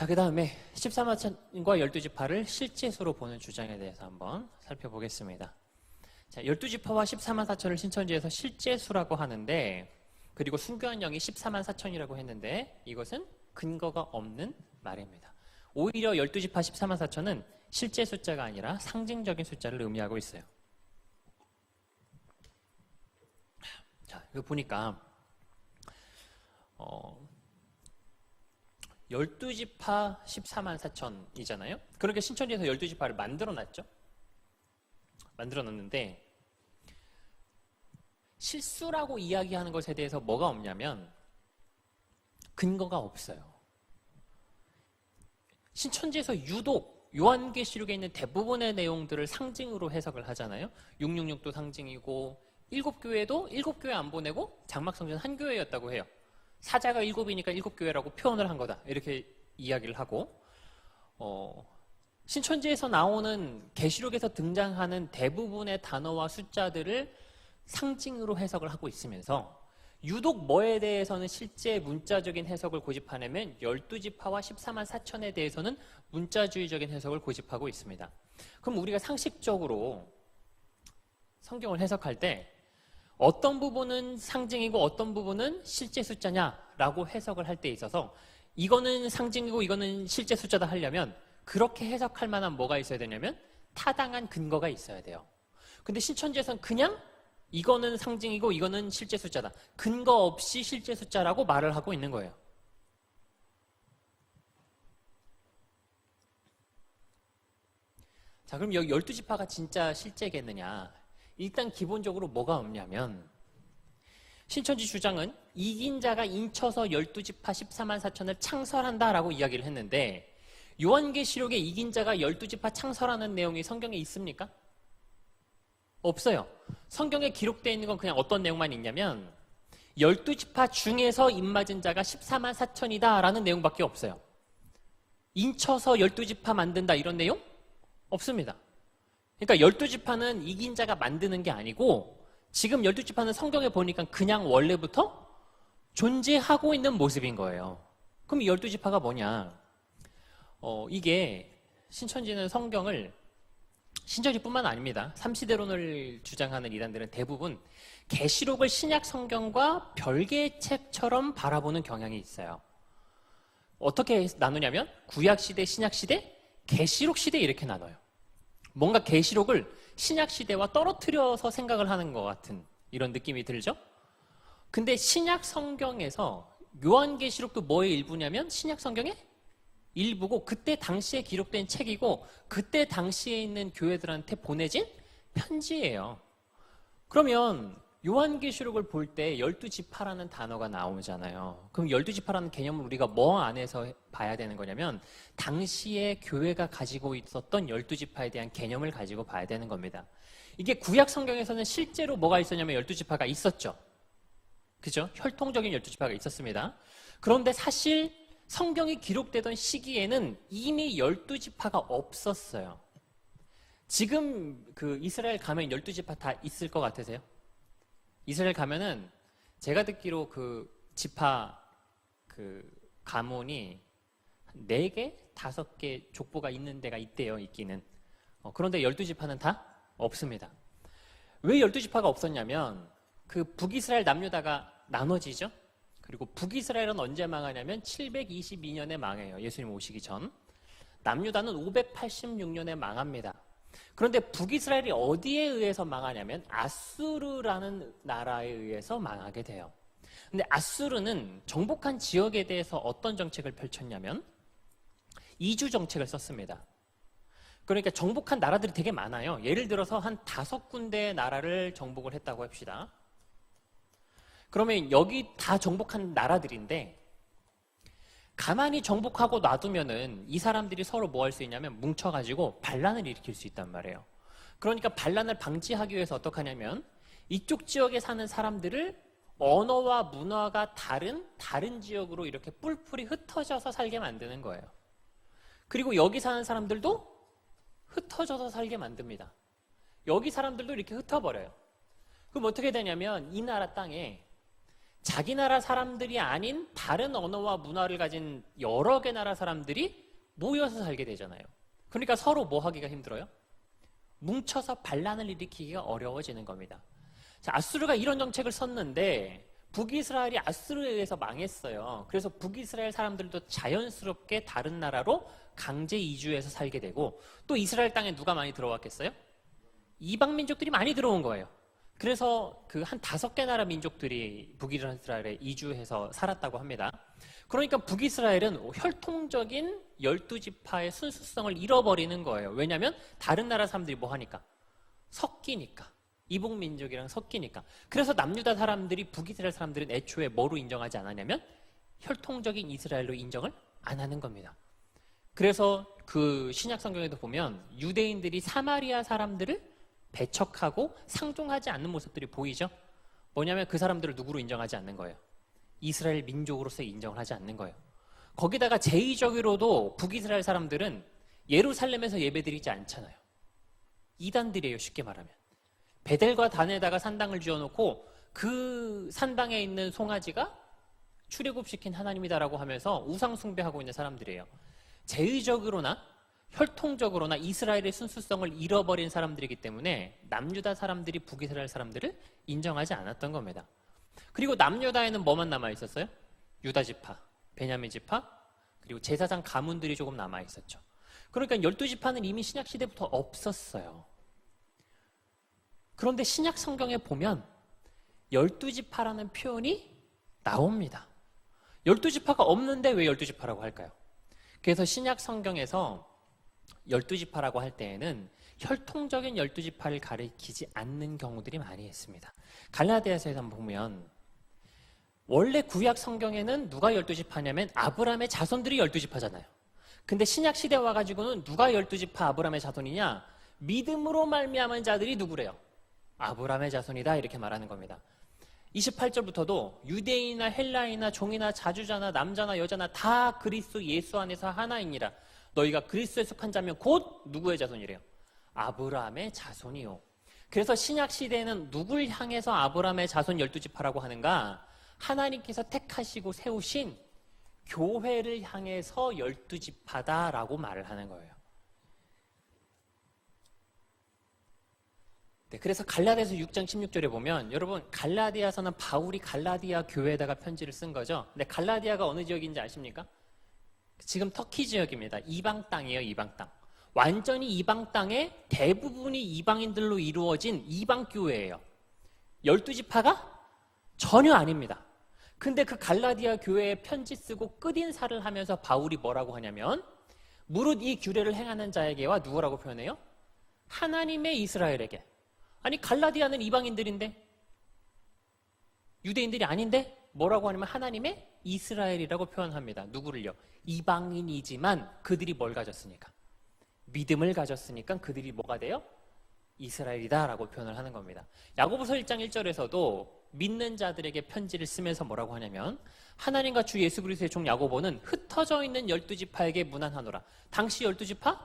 자, 그 다음에 14만천과 12지파를 실제수로 보는 주장에 대해서 한번 살펴보겠습니다. 자, 12지파와 14만 4천을 신천지에서 실제수라고 하는데, 그리고 순교한영이 14만 4천이라고 했는데 이것은 근거가 없는 말입니다. 오히려 12지파 14만 4천은 실제 숫자가 아니라 상징적인 숫자를 의미하고 있어요. 자, 이거 보니까 12지파 14만 4천이잖아요. 그렇게 신천지에서 12지파를 만들어놨죠. 만들어놨는데 실수라고 이야기하는 것에 대해서 뭐가 없냐면 근거가 없어요. 신천지에서 유독 요한계시록에 있는 대부분의 내용들을 상징으로 해석을 하잖아요. 666도 상징이고 7교회도 7교회 안 보내고 장막성전 한 교회였다고 해요. 사자가 7이니까 7교회라고 표현을 한 거다. 이렇게 이야기를 하고 신천지에서 나오는 계시록에서 등장하는 대부분의 단어와 숫자들을 상징으로 해석을 하고 있으면서 유독 뭐에 대해서는 실제 문자적인 해석을 고집하냐면 12지파와 14만 4천에 대해서는 문자주의적인 해석을 고집하고 있습니다. 그럼 우리가 상식적으로 성경을 해석할 때 어떤 부분은 상징이고 어떤 부분은 실제 숫자냐라고 해석을 할 때 있어서 이거는 상징이고 이거는 실제 숫자다 하려면 그렇게 해석할 만한 뭐가 있어야 되냐면 타당한 근거가 있어야 돼요. 근데 신천지에서는 그냥 이거는 상징이고 이거는 실제 숫자다. 근거 없이 실제 숫자라고 말을 하고 있는 거예요. 자, 그럼 여기 12지파가 진짜 실제겠느냐? 일단 기본적으로 뭐가 없냐면 신천지 주장은 이긴 자가 인쳐서 12지파 14만 4천을 창설한다라고 이야기를 했는데 요한계시록에 이긴 자가 12지파 창설하는 내용이 성경에 있습니까? 없어요. 성경에 기록되어 있는 건 그냥 어떤 내용만 있냐면 12지파 중에서 입맞은 자가 14만 4천이다 라는 내용밖에 없어요. 인쳐서 12지파 만든다 이런 내용? 없습니다. 그러니까 12지파는 이긴 자가 만드는 게 아니고 지금 12지파는 성경에 보니까 그냥 원래부터 존재하고 있는 모습인 거예요. 그럼 이 12지파가 뭐냐? 이게 신천지는 성경을 신천지뿐만 아닙니다. 삼시대론을 주장하는 이단들은 대부분 계시록을 신약 성경과 별개의 책처럼 바라보는 경향이 있어요. 어떻게 나누냐면 구약 시대, 신약 시대, 계시록 시대 이렇게 나눠요. 뭔가 계시록을 신약 시대와 떨어뜨려서 생각을 하는 것 같은 이런 느낌이 들죠? 근데 신약 성경에서 요한계시록도 뭐의 일부냐면 신약 성경의 일부고 그때 당시에 기록된 책이고 그때 당시에 있는 교회들한테 보내진 편지예요. 그러면 요한계시록을 볼 때 12지파라는 단어가 나오잖아요. 그럼 12지파라는 개념을 우리가 뭐 안에서 봐야 되는 거냐면 당시에 교회가 가지고 있었던 12지파에 대한 개념을 가지고 봐야 되는 겁니다. 이게 구약 성경에서는 실제로 뭐가 있었냐면 12지파가 있었죠. 그죠? 혈통적인 12지파가 있었습니다. 그런데 사실 성경이 기록되던 시기에는 이미 12지파가 없었어요. 지금 그 이스라엘 가면 12지파 다 있을 것 같으세요? 이스라엘 가면은 제가 듣기로 그 지파 그 가문이 4개, 5개 족보가 있는 데가 있대요, 있기는. 그런데 12지파는 다 없습니다. 왜 12지파가 없었냐면 그 북이스라엘 남유다가 나눠지죠? 그리고 북이스라엘은 언제 망하냐면 722년에 망해요. 예수님 오시기 전. 남유다는 586년에 망합니다. 그런데 북이스라엘이 어디에 의해서 망하냐면 아수르라는 나라에 의해서 망하게 돼요. 근데 아수르는 정복한 지역에 대해서 어떤 정책을 펼쳤냐면 이주 정책을 썼습니다. 그러니까 정복한 나라들이 되게 많아요. 예를 들어서 한 5군데의 나라를 정복을 했다고 합시다. 그러면 여기 다 정복한 나라들인데 가만히 정복하고 놔두면은 이 사람들이 서로 뭐 할 수 있냐면 뭉쳐가지고 반란을 일으킬 수 있단 말이에요. 그러니까 반란을 방지하기 위해서 어떻게 하냐면 이쪽 지역에 사는 사람들을 언어와 문화가 다른 지역으로 이렇게 뿔뿔이 흩어져서 살게 만드는 거예요. 그리고 여기 사는 사람들도 흩어져서 살게 만듭니다. 여기 사람들도 이렇게 흩어버려요. 그럼 어떻게 되냐면 이 나라 땅에 자기 나라 사람들이 아닌 다른 언어와 문화를 가진 여러 개 나라 사람들이 모여서 살게 되잖아요. 그러니까 서로 뭐 하기가 힘들어요? 뭉쳐서 반란을 일으키기가 어려워지는 겁니다. 자, 아수르가 이런 정책을 썼는데 북이스라엘이 아수르에 의해서 망했어요. 그래서 북이스라엘 사람들도 자연스럽게 다른 나라로 강제 이주해서 살게 되고, 또 이스라엘 땅에 누가 많이 들어왔겠어요? 이방 민족들이 많이 들어온 거예요. 그래서 그 한 5개 나라 민족들이 북이스라엘에 이주해서 살았다고 합니다. 그러니까 북이스라엘은 혈통적인 12지파의 순수성을 잃어버리는 거예요. 왜냐하면 다른 나라 사람들이 뭐 하니까? 섞이니까. 이복 민족이랑 섞이니까. 그래서 남유다 사람들이 북이스라엘 사람들은 애초에 뭐로 인정하지 않았냐면 혈통적인 이스라엘로 인정을 안 하는 겁니다. 그래서 그 신약 성경에도 보면 유대인들이 사마리아 사람들을 배척하고 상종하지 않는 모습들이 보이죠. 뭐냐면 그 사람들을 누구로 인정하지 않는 거예요. 이스라엘 민족으로서 인정을 하지 않는 거예요. 거기다가 제의적으로도 북이스라엘 사람들은 예루살렘에서 예배드리지 않잖아요. 이단들이에요, 쉽게 말하면. 베델과 단에다가 산당을 지어놓고 그 산당에 있는 송아지가 출애굽시킨 하나님이다라고 하면서 우상 숭배하고 있는 사람들이에요. 제의적으로나 혈통적으로나 이스라엘의 순수성을 잃어버린 사람들이기 때문에 남유다 사람들이 북이스라엘 사람들을 인정하지 않았던 겁니다. 그리고 남유다에는 뭐만 남아있었어요? 유다 지파, 베냐민 지파, 그리고 제사장 가문들이 조금 남아있었죠. 그러니까 12지파는 이미 신약 시대부터 없었어요. 그런데 신약 성경에 보면 12지파라는 표현이 나옵니다. 12지파가 없는데 왜 12지파라고 할까요? 그래서 신약 성경에서 12지파라고 할 때에는 혈통적인 12지파를 가리키지 않는 경우들이 많이 있습니다. 갈라디아서에서 한번 보면 원래 구약 성경에는 누가 12지파냐면 아브라함의 자손들이 12지파잖아요. 근데 신약 시대 와가지고는 누가 12지파 아브라함의 자손이냐? 믿음으로 말미암은 자들이 누구래요? 아브라함의 자손이다, 이렇게 말하는 겁니다. 28절부터도 유대인이나 헬라인이나 종이나 자주자나 남자나 여자나 다 그리스도 예수 안에서 하나이니라. 너희가 그리스도에 속한 자면 곧 누구의 자손이래요? 아브라함의 자손이요. 그래서 신약 시대에는 누굴 향해서 아브라함의 자손 12지파라고 하는가? 하나님께서 택하시고 세우신 교회를 향해서 12지파다라고 말을 하는 거예요. 네, 그래서 갈라디아서 6장 16절에 보면 여러분 갈라디아서는 바울이 갈라디아 교회에다가 편지를 쓴 거죠. 근데 갈라디아가 어느 지역인지 아십니까? 지금 터키 지역입니다. 이방 땅이에요, 이방 땅. 완전히 이방 땅에 대부분이 이방인들로 이루어진 이방 교회예요. 12지파가 전혀 아닙니다. 근데 그 갈라디아 교회에 편지 쓰고 끝인사를 하면서 바울이 뭐라고 하냐면 무릇 이 규례를 행하는 자에게와 누구라고 표현해요? 하나님의 이스라엘에게. 아니 갈라디아는 이방인들인데 유대인들이 아닌데 뭐라고 하냐면 하나님의 이스라엘이라고 표현합니다. 누구를요? 이방인이지만 그들이 뭘 가졌으니까? 믿음을 가졌으니까 그들이 뭐가 돼요? 이스라엘이다라고 표현을 하는 겁니다. 야고보서 1장 1절에서도 믿는 자들에게 편지를 쓰면서 뭐라고 하냐면 하나님과 주 예수 그리스도의 종 야고보는 흩어져 있는 12지파에게 문안하노라. 당시 12지파?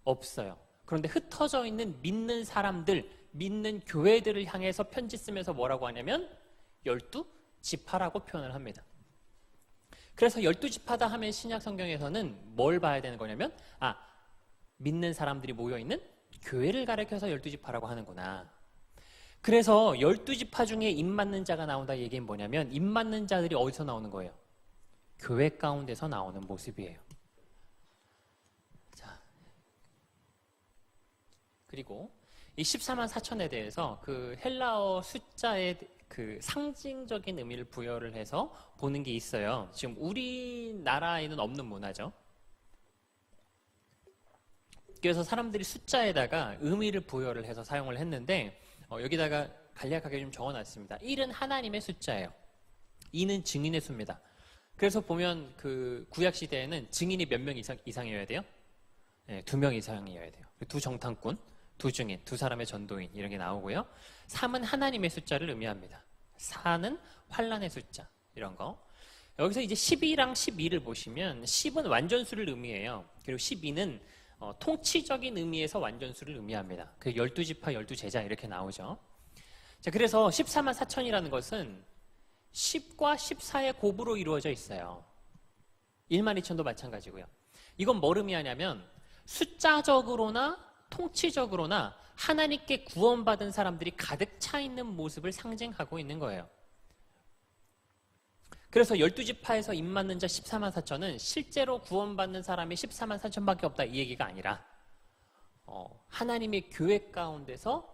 없어요. 그런데 흩어져 있는 믿는 사람들, 믿는 교회들을 향해서 편지 쓰면서 뭐라고 하냐면 12지파라고 표현을 합니다. 그래서 12지파다 하면 신약 성경에서는 뭘 봐야 되는 거냐면 믿는 사람들이 모여있는 교회를 가리켜서 12지파라고 하는구나. 그래서 12지파 중에 입맞는 자가 나온다 얘기는 뭐냐면 입맞는 자들이 어디서 나오는 거예요? 교회 가운데서 나오는 모습이에요. 자, 그리고 이 14만 4천에 대해서 그 헬라어 숫자의 그 상징적인 의미를 부여를 해서 보는 게 있어요. 지금 우리나라에는 없는 문화죠. 그래서 사람들이 숫자에다가 의미를 부여를 해서 사용을 했는데 여기다가 간략하게 좀 적어놨습니다. 1은 하나님의 숫자예요. 2는 증인의 수입니다. 그래서 보면 그 구약 시대에는 증인이 몇 명 이상이어야 돼요? 네, 2명 이상이어야 돼요. 2 정탐꾼, 2 증인, 2 사람의 전도인 이런 게 나오고요. 3은 하나님의 숫자를 의미합니다. 4는 환란의 숫자 이런 거. 여기서 이제 12랑 12를 보시면 10은 완전수를 의미해요. 그리고 12는 통치적인 의미에서 완전수를 의미합니다. 그 12지파, 12제자 이렇게 나오죠. 자, 그래서 14만 4천이라는 것은 10과 14의 곱으로 이루어져 있어요. 12,000도 마찬가지고요. 이건 뭘 의미하냐면 숫자적으로나 통치적으로나 하나님께 구원받은 사람들이 가득 차 있는 모습을 상징하고 있는 거예요. 그래서 12지파에서 입맞는 자 14만 4천은 실제로 구원받는 사람이 14만 4천밖에 없다 이 얘기가 아니라 하나님의 교회 가운데서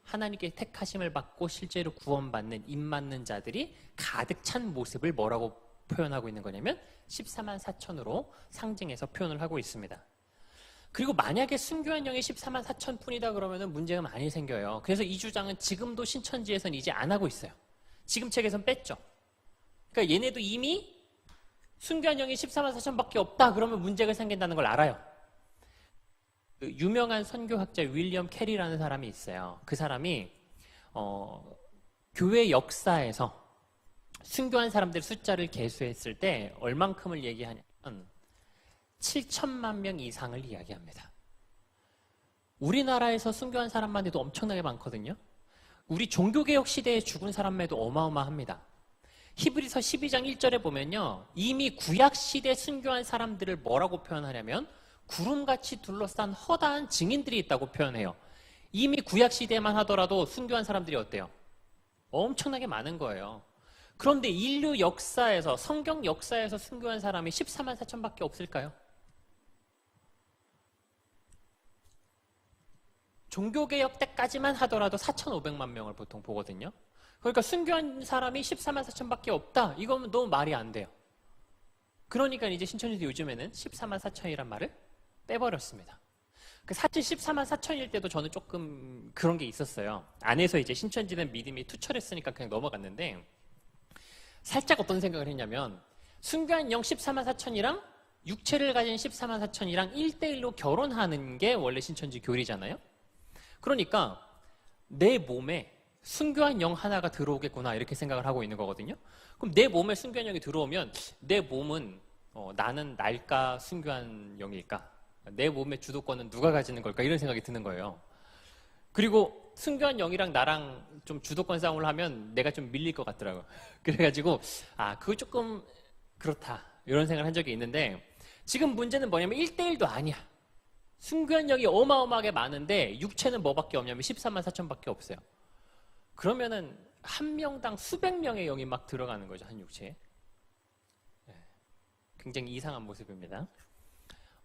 하나님께 택하심을 받고 실제로 구원받는 입맞는 자들이 가득 찬 모습을 뭐라고 표현하고 있는 거냐면 14만 4천으로 상징해서 표현을 하고 있습니다. 그리고 만약에 순교한 영이 14만 4천 뿐이다 그러면 문제가 많이 생겨요. 그래서 이 주장은 지금도 신천지에서는 이제 안 하고 있어요. 지금 책에선 뺐죠. 그러니까 얘네도 이미 순교한 영이 14만 4천밖에 없다 그러면 문제가 생긴다는 걸 알아요. 그 유명한 선교학자 윌리엄 캐리라는 사람이 있어요. 그 사람이 교회 역사에서 순교한 사람들 숫자를 계수했을 때 얼만큼을 얘기하냐면 7천만 명 이상을 이야기합니다. 우리나라에서 순교한 사람만 해도 엄청나게 많거든요. 우리 종교개혁 시대에 죽은 사람만 해도 어마어마합니다. 히브리서 12장 1절에 보면요. 이미 구약시대 순교한 사람들을 뭐라고 표현하냐면 구름같이 둘러싼 허다한 증인들이 있다고 표현해요. 이미 구약시대만 하더라도 순교한 사람들이 어때요? 엄청나게 많은 거예요. 그런데 인류 역사에서 성경 역사에서 순교한 사람이 14만 4천밖에 없을까요? 종교개혁 때까지만 하더라도 4,500만 명을 보통 보거든요. 그러니까 순교한 사람이 14만 4천밖에 없다. 이거는 너무 말이 안 돼요. 그러니까 이제 신천지도 요즘에는 14만 4천이란 말을 빼버렸습니다. 사실 14만 4천일 때도 저는 조금 그런 게 있었어요. 안에서 이제 신천지는 믿음이 투철했으니까 그냥 넘어갔는데 살짝 어떤 생각을 했냐면 순교한 영 14만 4천이랑 육체를 가진 14만 4천이랑 1대1로 결혼하는 게 원래 신천지 교리잖아요. 그러니까 내 몸에 순교한 영 하나가 들어오겠구나 이렇게 생각을 하고 있는 거거든요. 그럼 내 몸에 순교한 영이 들어오면 내 몸은 나는 날까 순교한 영일까? 내 몸의 주도권은 누가 가지는 걸까? 이런 생각이 드는 거예요. 그리고 순교한 영이랑 나랑 좀 주도권 싸움을 하면 내가 좀 밀릴 것 같더라고요. 그래가지고 그거 조금 그렇다 이런 생각을 한 적이 있는데 지금 문제는 뭐냐면 1대1도 아니야. 순교한 영이 어마어마하게 많은데 육체는 뭐밖에 없냐면 14만 4천밖에 없어요. 그러면은 한 명당 수백 명의 영이 막 들어가는 거죠, 한 육체에. 굉장히 이상한 모습입니다.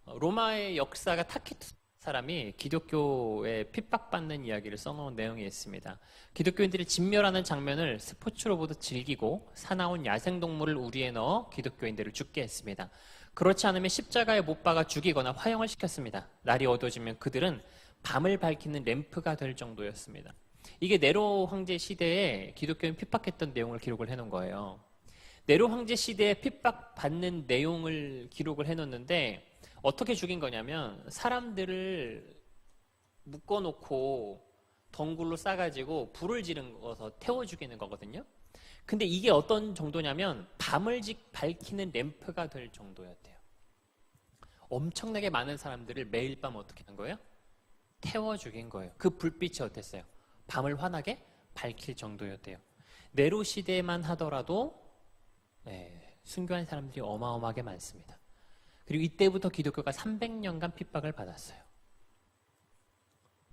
로마의 역사가 타키투스 사람이 기독교에 핍박받는 이야기를 써놓은 내용이 있습니다. 기독교인들이 진멸하는 장면을 스포츠로 보듯 즐기고 사나운 야생동물을 우리에 넣어 기독교인들을 죽게 했습니다. 그렇지 않으면 십자가에 못 박아 죽이거나 화형을 시켰습니다. 날이 어두워지면 그들은 밤을 밝히는 램프가 될 정도였습니다. 이게 네로 황제 시대에 기독교인 핍박했던 내용을 기록을 해놓은 거예요. 네로 황제 시대에 핍박받는 내용을 기록을 해놓는데 어떻게 죽인 거냐면 사람들을 묶어놓고 덩굴로 싸가지고 불을 지르어서 태워 죽이는 거거든요. 근데 이게 어떤 정도냐면 밤을 밝히는 램프가 될 정도였대요. 엄청나게 많은 사람들을 매일 밤 어떻게 한 거예요? 태워 죽인 거예요. 그 불빛이 어땠어요? 밤을 환하게 밝힐 정도였대요. 네로 시대만 하더라도 순교한 사람들이 어마어마하게 많습니다. 그리고 이때부터 기독교가 300년간 핍박을 받았어요.